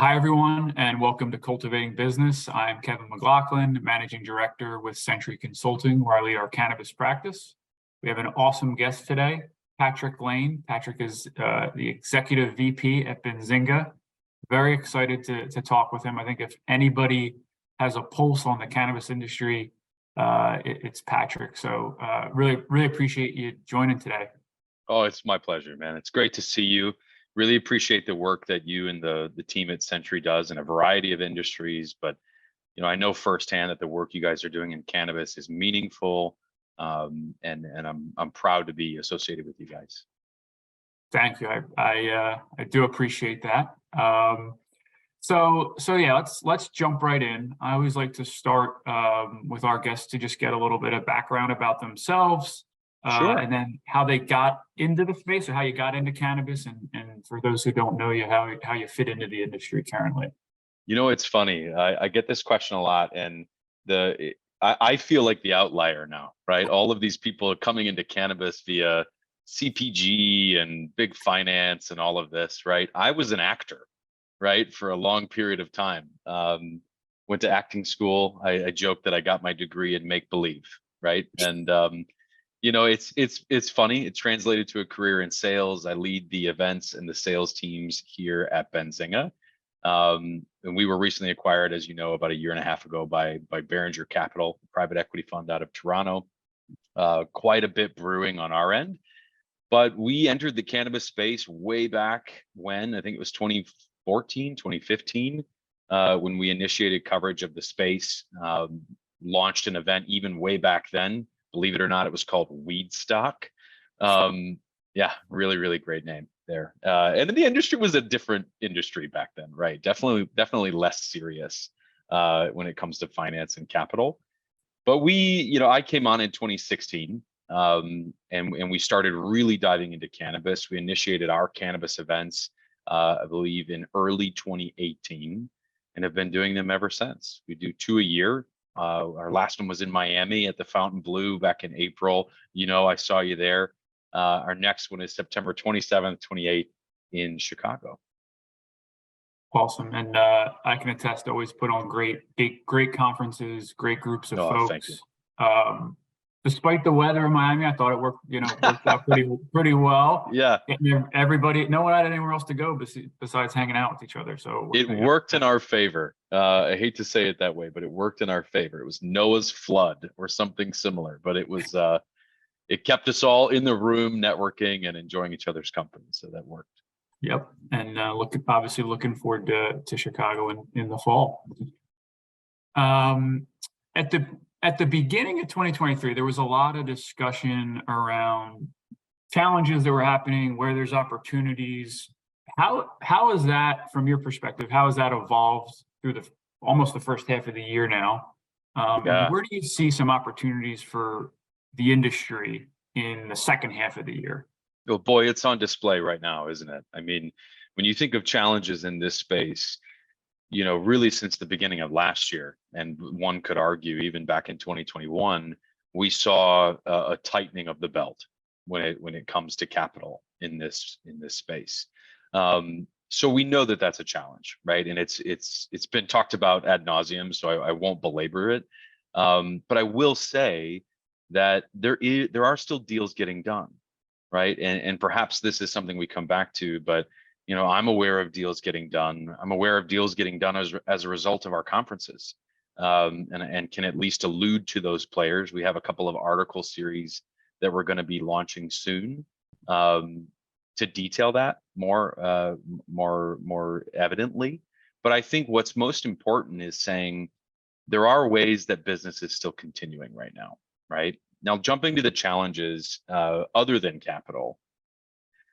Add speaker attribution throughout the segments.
Speaker 1: Hi, everyone, and welcome to Cultivating Business. I'm Kevin McLaughlin, Managing Director with Centri Consulting, where I lead our cannabis practice. We have an awesome guest today, Patrick Lane. Patrick is the Executive VP at Benzinga. Very excited to talk with him. I think if anybody has a pulse on the cannabis industry, it's Patrick. So really appreciate you joining today.
Speaker 2: Oh, it's my pleasure, man. It's great to see you. Really appreciate the work that you and the team at Centri does in a variety of industries. But I know firsthand that the work you guys are doing in cannabis is meaningful, and I'm proud to be associated with you guys.
Speaker 1: Thank you. I do appreciate that. So yeah, let's jump right in. I always like to start with our guests to just get a little bit of background about themselves.
Speaker 2: Sure.
Speaker 1: And then how they got into the space, or how you got into cannabis, and for those who don't know you, how you fit into the industry currently.
Speaker 2: It's funny. I get this question a lot, and I feel like the outlier now, right? All of these people are coming into cannabis via CPG and big finance and all of this, right? I was an actor, right, for a long period of time. Went to acting school. I joked that I got my degree in make believe, right? And it's funny. It translated to a career in sales. I lead the events and the sales teams here at Benzinga. And we were recently acquired, as you know, about a year and a half ago by Behringer Capital, a private equity fund out of Toronto. Quite a bit brewing on our end. But we entered the cannabis space way back when, I think it was 2014, 2015, when we initiated coverage of the space, launched an event even way back then. Believe it or not, it was called Weedstock. Yeah, really great name there. And the industry was a different industry back then, right? Definitely less serious when it comes to finance and capital. But I came on in 2016, and we started really diving into cannabis. We initiated our cannabis events, I believe, in early 2018, and have been doing them ever since. We do 2 a year. Our last one was in Miami at the Fountain Blue back in April. I saw you there. Our next one is September 27th, 28th in Chicago.
Speaker 1: Awesome. And I can attest, always put on great conferences, great groups of folks.
Speaker 2: Thank you.
Speaker 1: Despite the weather in Miami, I thought it worked out pretty well.
Speaker 2: Yeah.
Speaker 1: Everybody, no one had anywhere else to go besides hanging out with each other. So
Speaker 2: it worked in our favor. I hate to say it that way, but it worked in our favor. It was Noah's flood or something similar, but it was it kept us all in the room networking and enjoying each other's company. So that worked.
Speaker 1: Yep. And obviously looking forward to Chicago in the fall. At the beginning of 2023, there was a lot of discussion around challenges that were happening, where there's opportunities. How is that, from your perspective, how has that evolved through almost the first half of the year now?
Speaker 2: Yeah.
Speaker 1: Where do you see some opportunities for the industry in the second half of the year?
Speaker 2: Oh boy, it's on display right now, isn't it? I mean, when you think of challenges in this space, really since the beginning of last year, and one could argue even back in 2021, we saw a tightening of the belt when it comes to capital in this space. So we know that that's a challenge, right? And it's been talked about ad nauseum, so I won't belabor it. But I will say that there are still deals getting done, right? And perhaps this is something we come back to, but I'm aware of deals getting done. I'm aware of deals getting done as a result of our conferences, and can at least allude to those players. We have a couple of article series that we're going to be launching soon to detail that more evidently. But I think what's most important is saying there are ways that business is still continuing right now, right? Now, jumping to the challenges other than capital,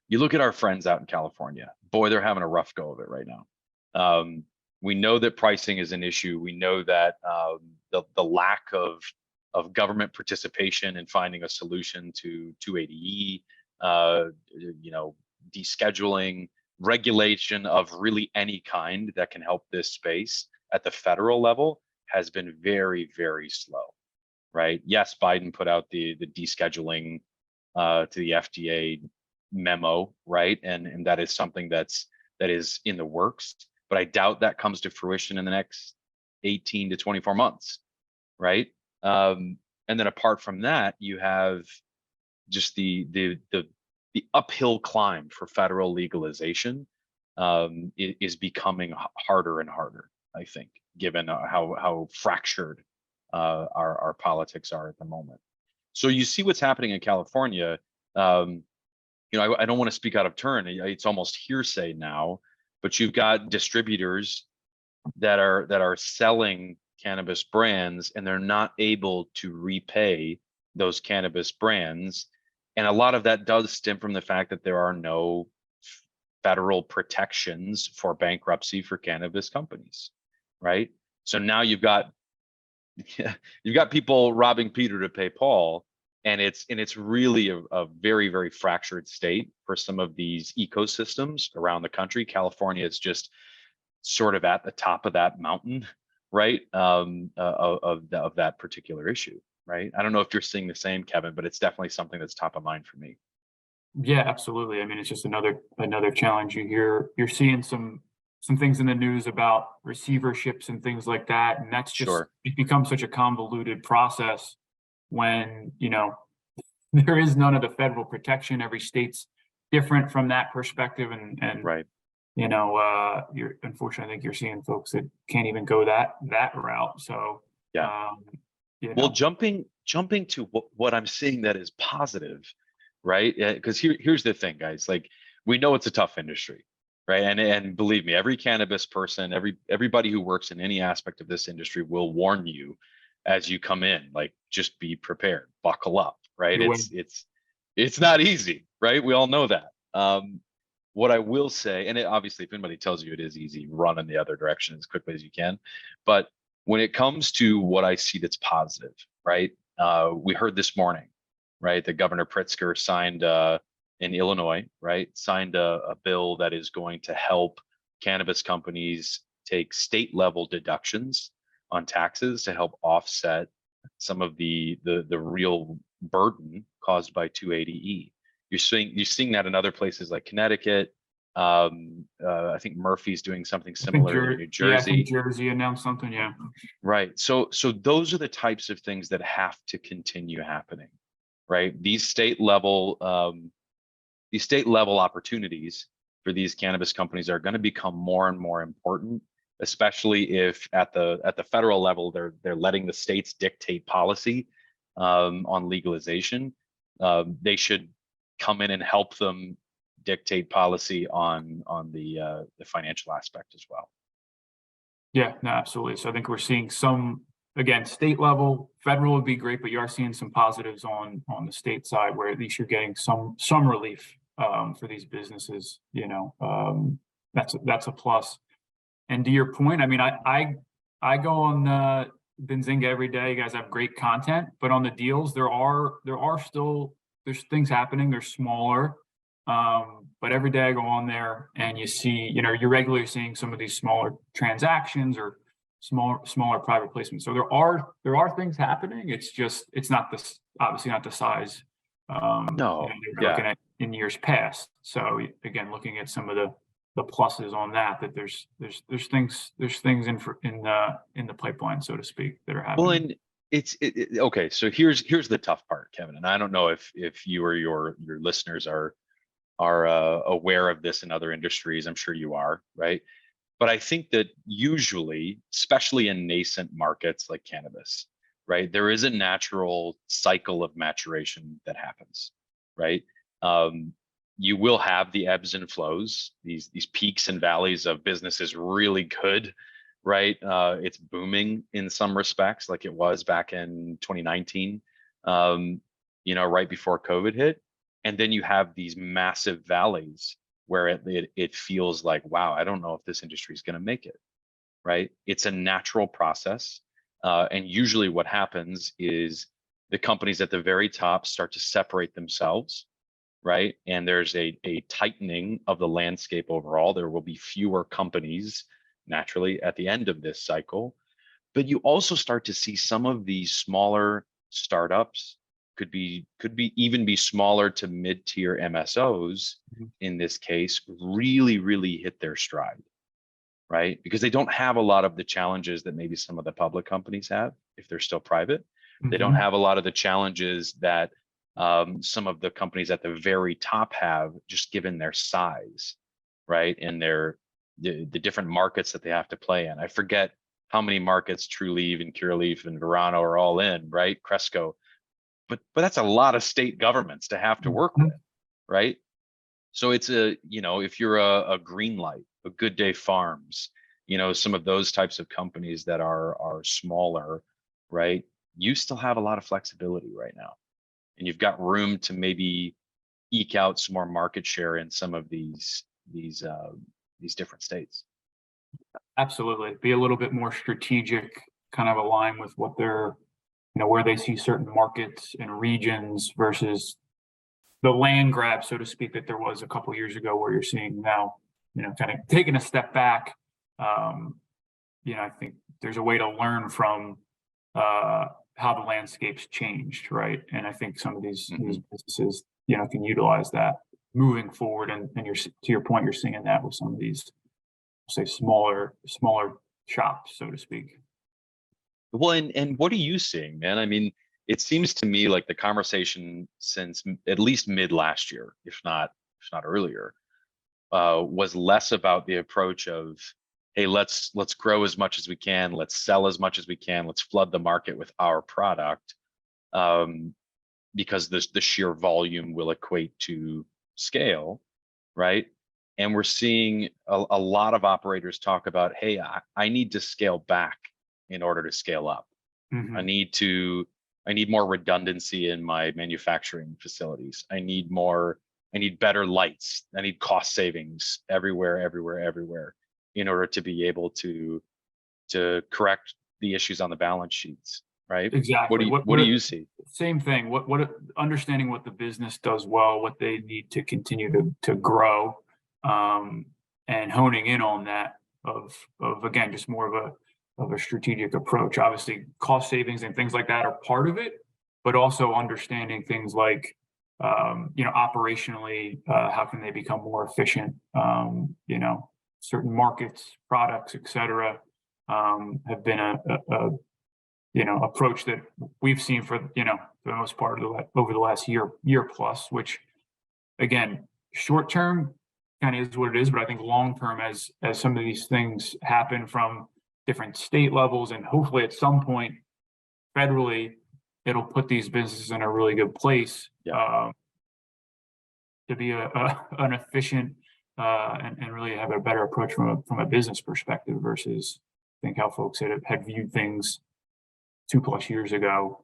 Speaker 2: you look at our friends out in California. Boy, they're having a rough go of it right now. We know that pricing is an issue. We know that the lack of government participation in finding a solution to 280E, descheduling, regulation of really any kind that can help this space at the federal level has been very, very slow, right? Yes, Biden put out the descheduling to the FDA memo, right? And that is something that is in the works. but I doubt that comes to fruition in the next 18 to 24 months, right? And then apart from that, you have just the uphill climb for federal legalization is becoming harder and harder, I think, given how fractured our politics are at the moment. So you see what's happening in California. I don't want to speak out of turn. It's almost hearsay now, but you've got distributors that are selling cannabis brands, and they're not able to repay those cannabis brands. And a lot of that does stem from the fact that there are no federal protections for bankruptcy for cannabis companies, right? So now you've got people robbing Peter to pay Paul, and it's really a very, very fractured state for some of these ecosystems around the country. California is just sort of at the top of that mountain, right? Of that particular issue, right? I don't know if you're seeing the same, Kevin, but it's definitely something that's top of mind for me.
Speaker 1: Yeah, absolutely. I mean, it's just another challenge. You're seeing some things in the news about receiverships and things like that, and that's just
Speaker 2: Sure.
Speaker 1: it becomes such a convoluted process when there is none of the federal protection. Every state's different from that perspective, and
Speaker 2: Right.
Speaker 1: you're unfortunately, I think you're seeing folks that can't even go that route. So
Speaker 2: Yeah.
Speaker 1: um,
Speaker 2: Well, jumping to what I'm seeing that is positive, right? Because here's the thing, guys. Like, we know it's a tough industry, right? And believe me, every cannabis person, everybody who works in any aspect of this industry will warn you as you come in. Like, just be prepared, buckle up, right?
Speaker 1: your way.
Speaker 2: It's not easy, right? We all know that. What I will say, and obviously, if anybody tells you it is easy, run in the other direction as quickly as you can. But when it comes to what I see that's positive, right? We heard this morning, right, that Governor Pritzker signed in Illinois, right, signed a bill that is going to help cannabis companies take state level deductions on taxes to help offset some of the real burden caused by 280E. You're seeing that in other places like Connecticut. I think Murphy's doing something similar in New
Speaker 1: Yeah, I think
Speaker 2: Jersey.
Speaker 1: Jersey announced something. Yeah.
Speaker 2: Right. So those are the types of things that have to continue happening, right? These state level opportunities for these cannabis companies are going to become more and more important, especially if at the federal level they're letting the states dictate policy on legalization. They should come in and help them dictate policy on the financial aspect as well.
Speaker 1: Yeah, no, absolutely. So I think we're seeing some, again, state level, federal would be great, but you are seeing some positives on the state side where at least you're getting some relief for these businesses. That's a plus. And to your point, I mean, I go on Benzinga every day. You guys have great content, but on the deals, there's things happening. They're smaller. But every day I go on there and you see, you're regularly seeing some of these smaller transactions or smaller private placements. So there are things happening. It's not this, obviously not the size
Speaker 2: No,
Speaker 1: they were looking at in years past. So again, looking at some of the pluses on that there's things in the pipeline, so to speak, that are happening.
Speaker 2: well, and okay. So here's the tough part, Kevin, and I don't know if you or your listeners are aware of this in other industries. I'm sure you are, right? But I think that usually, especially in nascent markets like cannabis, right, there is a natural cycle of maturation that happens, right? You will have the ebbs and flows, these peaks and valleys of business is really good, right? It's booming in some respects, like it was back in 2019, right before COVID hit. And then you have these massive valleys where it feels like, wow, I don't know if this industry is going to make it, right? It's a natural process. And usually what happens is the companies at the very top start to separate themselves, right? And there's a tightening of the landscape overall. There will be fewer companies naturally at the end of this cycle. But you also start to see some of these smaller startups, could be even be smaller to mid-tier MSOs in this case, really hit their stride, right? Because they don't have a lot of the challenges that maybe some of the public companies have if they're still private. They don't have a lot of the challenges that some of the companies at the very top have, just given their size, right? And the different markets that they have to play in. I forget how many markets Trulieve and Curaleaf and Verano are all in, right? Cresco, but that's a lot of state governments to have to work with, right? So it's if you're a Greenlight, a Good Day Farms, some of those types of companies that are smaller, right? You still have a lot of flexibility right now, and you've got room to maybe eke out some more market share in some of these different states.
Speaker 1: Absolutely. Be a little bit more strategic, kind of align with what they're, where they see certain markets and regions versus the land grab, so to speak, that there was a couple years ago, where you're seeing now, kind of taking a step back. I think there's a way to learn from how the landscape's changed, right? And I think some of these businesses, can utilize that moving forward. And to your point, you're seeing that with some of these, say, smaller shops, so to speak.
Speaker 2: Well, and what are you seeing, man? I mean, it seems to me like the conversation since at least mid last year, if not earlier, was less about the approach of, hey, let's grow as much as we can, let's sell as much as we can, let's flood the market with our product, because the sheer volume will equate to scale, right? And we're seeing a lot of operators talk about, hey, I need to scale back in order to scale up. I need more redundancy in my manufacturing facilities. I need better lights. I need cost savings everywhere in order to be able to correct the issues on the balance sheets, right?
Speaker 1: Exactly.
Speaker 2: What do you see?
Speaker 1: Same thing. What understanding what the business does well, what they need to continue to grow, and honing in on that of again, just more of a strategic approach. Obviously, cost savings and things like that are part of it, but also understanding things like, operationally, how can they become more efficient? Certain markets, products, et cetera, have been a approach that we've seen for the most part over the last year plus, which again, short term kind of is what it is, but I think long term, as some of these things happen from different state levels, and hopefully at some point federally, it'll put these businesses in a really good place, to be an efficient, and really have a better approach from a business perspective versus I think how folks had viewed things 2+ years ago.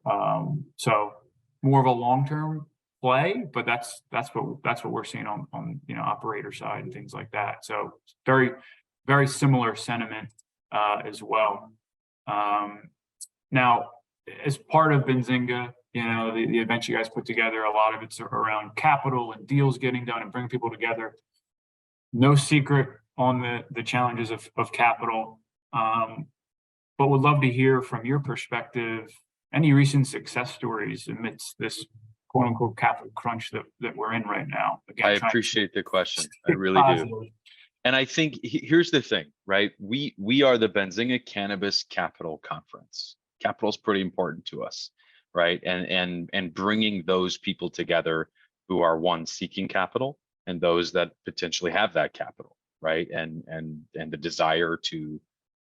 Speaker 1: So more of a long-term play, but that's what we're seeing on operator side and things like that. So very, very similar sentiment as well. Now, as part of Benzinga, the events you guys put together, a lot of it's around capital and deals getting done and bringing people together. No secret on the challenges of capital. But would love to hear from your perspective any recent success stories amidst this quote unquote capital crunch that we're in right now. Again,
Speaker 2: I appreciate the question. I really do. And I think here's the thing, right? We are the Benzinga Cannabis Capital Conference. Capital is pretty important to us, right? And bringing those people together who are one seeking capital and those that potentially have that capital, right? And the desire to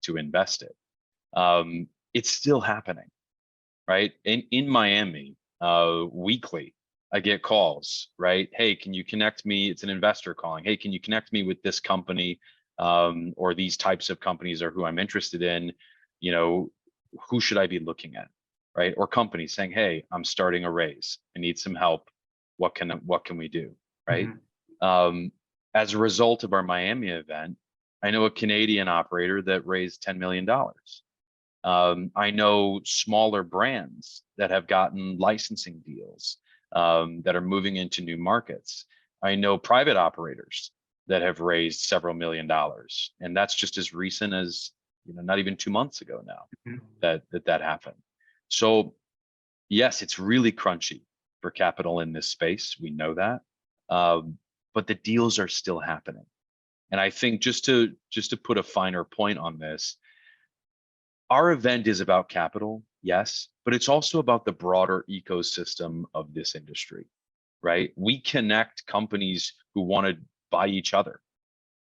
Speaker 2: invest it. It's still happening, right? In Miami, weekly, I get calls, right? Hey, can you connect me? It's an investor calling. Hey, can you connect me with this company, or these types of companies, or who I'm interested in? Who should I be looking at, right? Or companies saying, hey, I'm starting a raise. I need some help. What can we do, right? As a result of our Miami event, I know a Canadian operator that raised $10 million. I know smaller brands that have gotten licensing deals, that are moving into new markets. I know private operators that have raised several $1 million, and that's just as recent as not even 2 months ago now that happened. So yes, it's really crunchy for capital in this space. We know that, but the deals are still happening, And I think just to put a finer point on this, our event is about capital, yes, but it's also about the broader ecosystem of this industry, right? We connect companies who want to buy each other,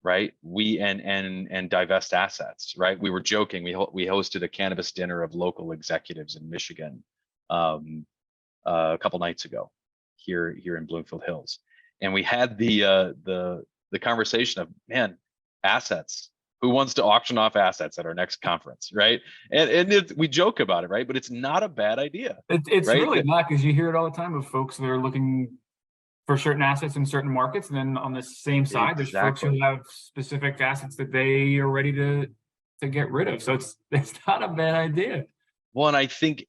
Speaker 2: right? We and divest assets, right? We were joking. We hosted a cannabis dinner of local executives in Michigan a couple nights ago, here in Bloomfield Hills, and we had the conversation of, man, assets. Who wants to auction off assets at our next conference, right? And we joke about it, right? But it's not a bad idea,
Speaker 1: It's
Speaker 2: right?
Speaker 1: really not, because you hear it all the time of folks that are looking for certain assets in certain markets, and then on the same side, there's folks who
Speaker 2: Exactly.
Speaker 1: have specific assets that they are ready to get rid of. So it's not a bad idea.
Speaker 2: Well, and I think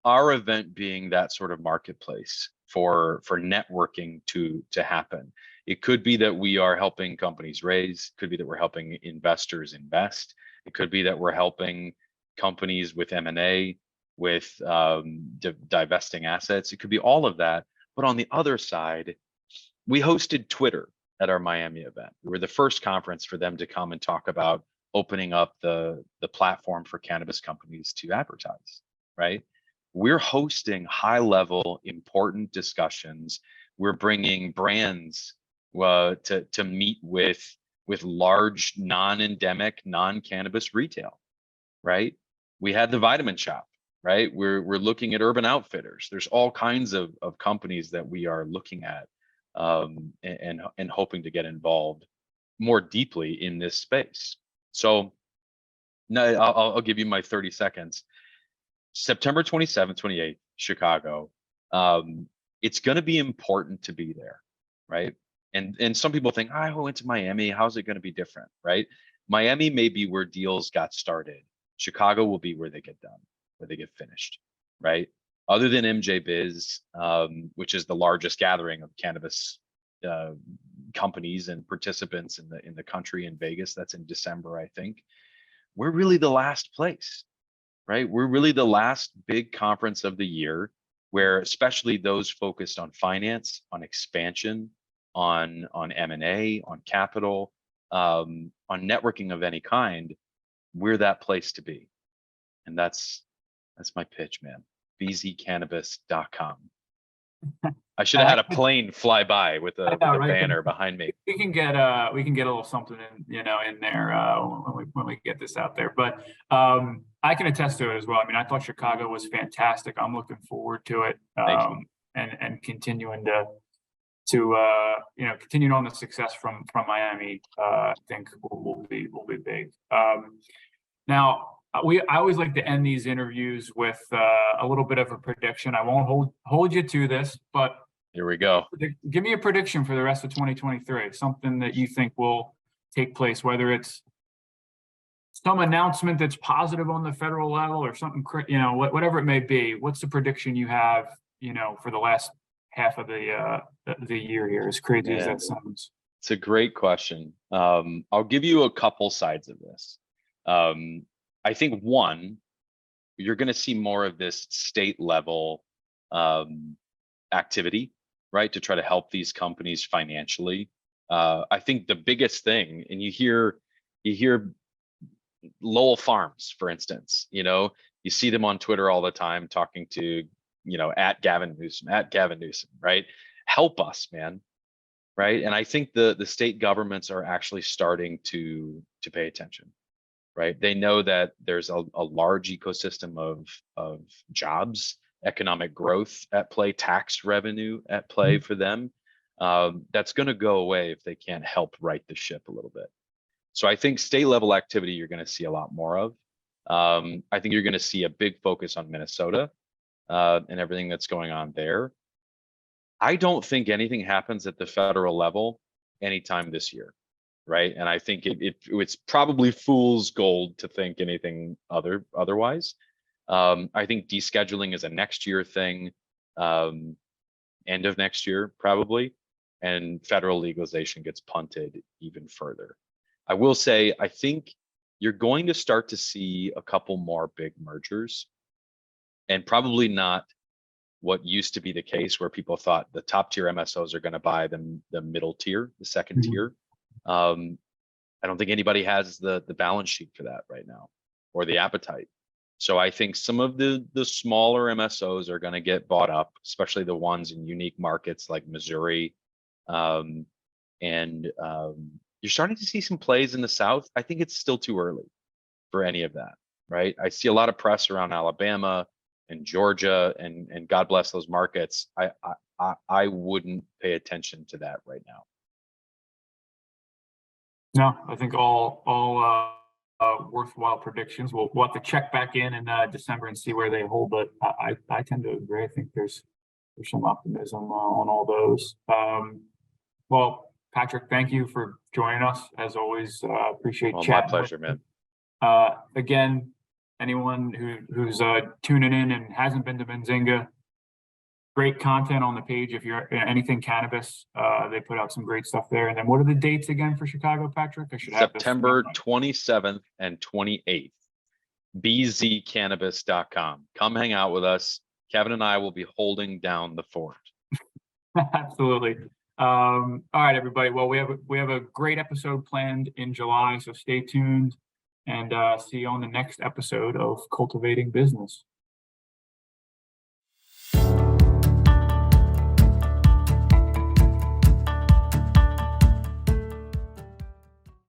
Speaker 2: our event being that sort of marketplace for networking to happen. It could be that we are helping companies raise, could be that we're helping investors invest. It could be that we're helping companies with M&A, with divesting assets. It could be all of that. But on the other side, we hosted Twitter at our Miami event. We were the first conference for them to come and talk about opening up the platform for cannabis companies to advertise, right? We're hosting high level, important discussions. We're bringing brands to meet with large non-endemic, non-cannabis retail, right? We had the Vitamin Shop, right? We're looking at Urban Outfitters. There's all kinds of companies that we are looking at and hoping to get involved more deeply in this space. So now I'll give you my 30 seconds. September 27th, 28th, Chicago. It's going to be important to be there, right? And some people think, I went to Miami. How's it going to be different, right? Miami may be where deals got started. Chicago will be where they get done, where they get finished, right? Other than MJ Biz, which is the largest gathering of cannabis companies and participants in the country in Vegas, that's in December, I think. We're really the last place, right? We're really the last big conference of the year where especially those focused on finance, on expansion, on M&A, on capital, on networking of any kind, we're that place to be. And that's my pitch, man. bzcannabis.com. I should have had a plane fly by with a banner behind me.
Speaker 1: We can get a little something in there when we get this out there. But I can attest to it as well. I mean, I thought Chicago was fantastic. I'm looking forward to it, and continuing continuing on the success from Miami. I think will be big. Now, I always like to end these interviews with a little bit of a prediction. I won't hold you to this, but
Speaker 2: here we go.
Speaker 1: Give me a prediction for the rest of 2023. Something that you think will take place, whether it's some announcement that's positive on the federal level or something, whatever it may be. What's the prediction you have, for the last half of the year here? As crazy as that sounds.
Speaker 2: It's a great question. I'll give you a couple sides of this. I think one, you're going to see more of this state level activity, right, to try to help these companies financially. I think the biggest thing, and you hear Lowell Farms, for instance, you see them on Twitter all the time talking to, at Gavin Newsom, right? Help us, man, right? And I think the state governments are actually starting to pay attention. Right, they know that there's a large ecosystem of jobs, economic growth at play, tax revenue at play for them. That's going to go away if they can't help right the ship a little bit. So I think state level activity you're going to see a lot more of. I think you're going to see a big focus on Minnesota and everything that's going on there. I don't think anything happens at the federal level anytime this year. Right. And I think it's probably fool's gold to think anything otherwise. I think descheduling is a next year thing, end of next year, probably, and federal legalization gets punted even further. I will say, I think you're going to start to see a couple more big mergers, and probably not what used to be the case where people thought the top tier MSOs are going to buy the middle tier, the second tier. I don't think anybody has the balance sheet for that right now, or the appetite. So I think some of the smaller MSOs are going to get bought up, especially the ones in unique markets like Missouri. You're starting to see some plays in the South. I think it's still too early for any of that, right? I see a lot of press around Alabama and Georgia, and God bless those markets. I wouldn't pay attention to that right now.
Speaker 1: No, I think all worthwhile predictions. We'll have to check back in December and see where they hold, but I tend to agree. I think there's some optimism on all those. Well, Patrick, thank you for joining us. As always, appreciate
Speaker 2: Well, my
Speaker 1: chatting.
Speaker 2: pleasure, man.
Speaker 1: Again, anyone who's tuning in and hasn't been to Benzinga, great content on the page. If you're anything cannabis, they put out some great stuff there. And then what are the dates again for Chicago, Patrick? I should have
Speaker 2: September 27th and 28th, bzcannabis.com. Come hang out with us. Kevin and I will be holding down the fort.
Speaker 1: Absolutely. All right, everybody. Well, we have a great episode planned in July, so stay tuned and see you on the next episode of Cultivating Business.